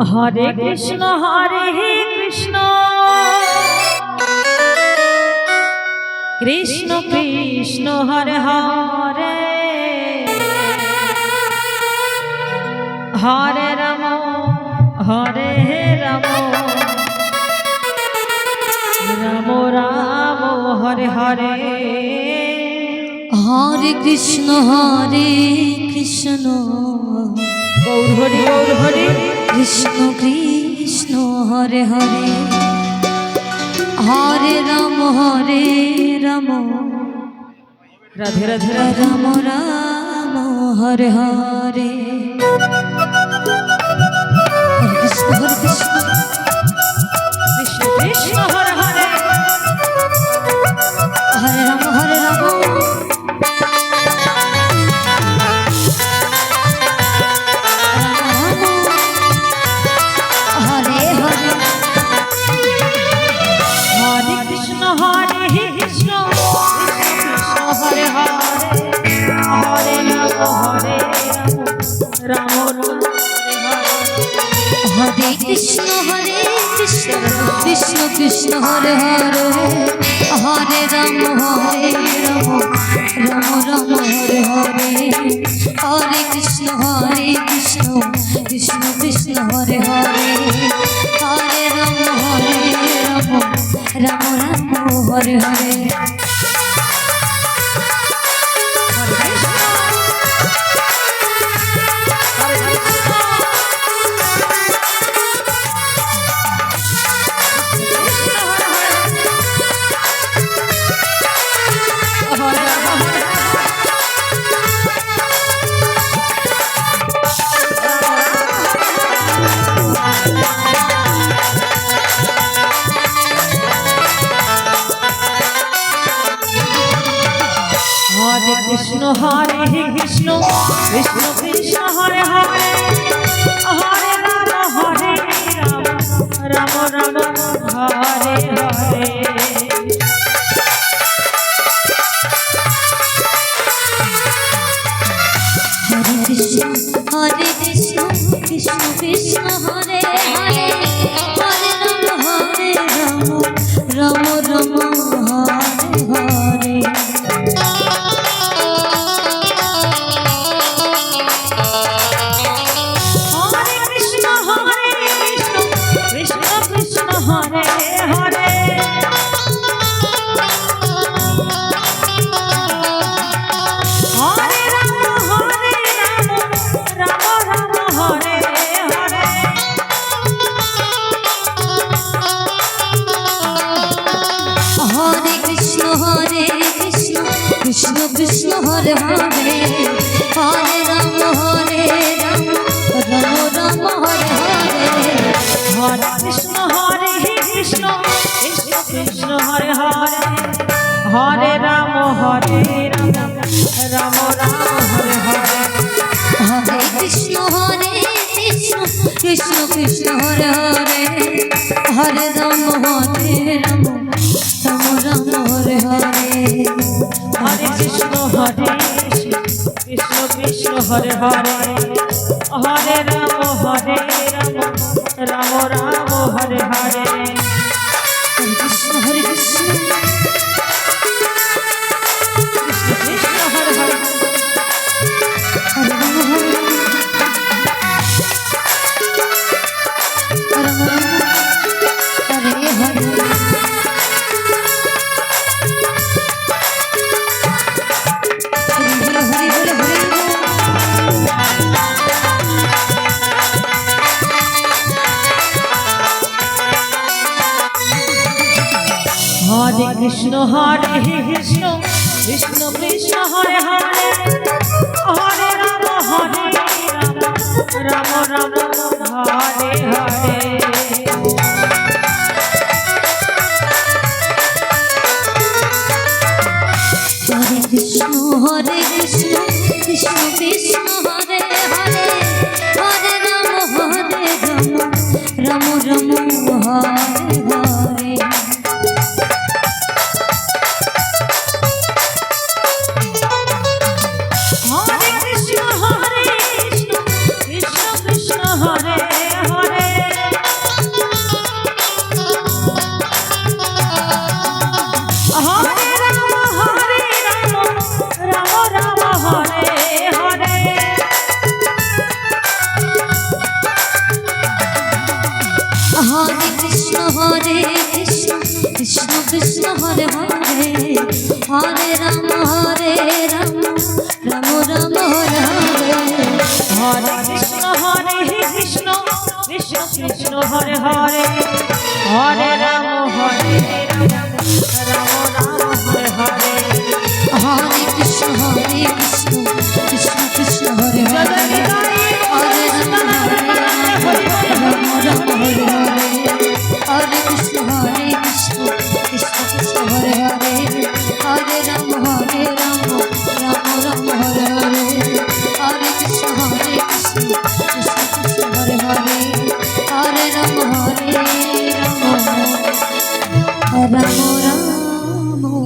Hare Krishna Krishna Krishna Hare Hare Hare Ram Ram Ram Hare Hare Hare Krishna Gour Hari Krishna Krishna Hare Hare Hare Ram Radhe Radhe Ram Ram Hare Hare Hare Krishna Krishna Krishna Hare Hare Hare Ram Hare Krishna Krishna Krishna Hare Hare Hare Ram Ram Ram Hare Hare Hare Krishna Krishna Krishna Hare Hare Hare Ram Ram Ram Hare Hare Krishna Krishna Krishna Hare Hare Hare Ram Ram Hare Hare Hare Krishna Krishna Krishna Hare Hare Hare Ram Ram Ram Hare Hare Krishna Krishna Hare Hare Hare Ram Ram Ram Hare Hare Hare Krishna Krishna Krishna Hare Hare Hare Ram Ram Hare Hare Hare Krishna Krishna Krishna Hare Hare Hare Ram Ram Ram Hare Hare Hare Krishna Krishna Hare Hare Hare Ram Ram Hare Hare Hare Krishna Krishna Krishna Hare Hare Hare Ram Hare Hare Hare Krishna Krishna Krishna Hare Hare Hare Ram Ram Hare Hare Hare Krishna Krishna Krishna Hare Hare Hare Ram Ram Ram Hare Hare Hare Krishna Krishna Krishna Hare Krishna Hare Krishna Krishna Krishna Hare Hare Hare Ram Ram Ram Ram Hare Hare Hare Krishna Krishna Krishna Hare Hare Hare Ram Ram Ram Hare Hare Hare Krishna Krishna Krishna Krishna Hare Hare Hare Ram Ram Ram Hare Hare Hare Krishna Krishna Krishna Krishna Hare Hare Hare Ram Ram Ram Hare Hare Hare Krishna Krishna Krishna Krishna Hare Hare Hare Ram Ram Ram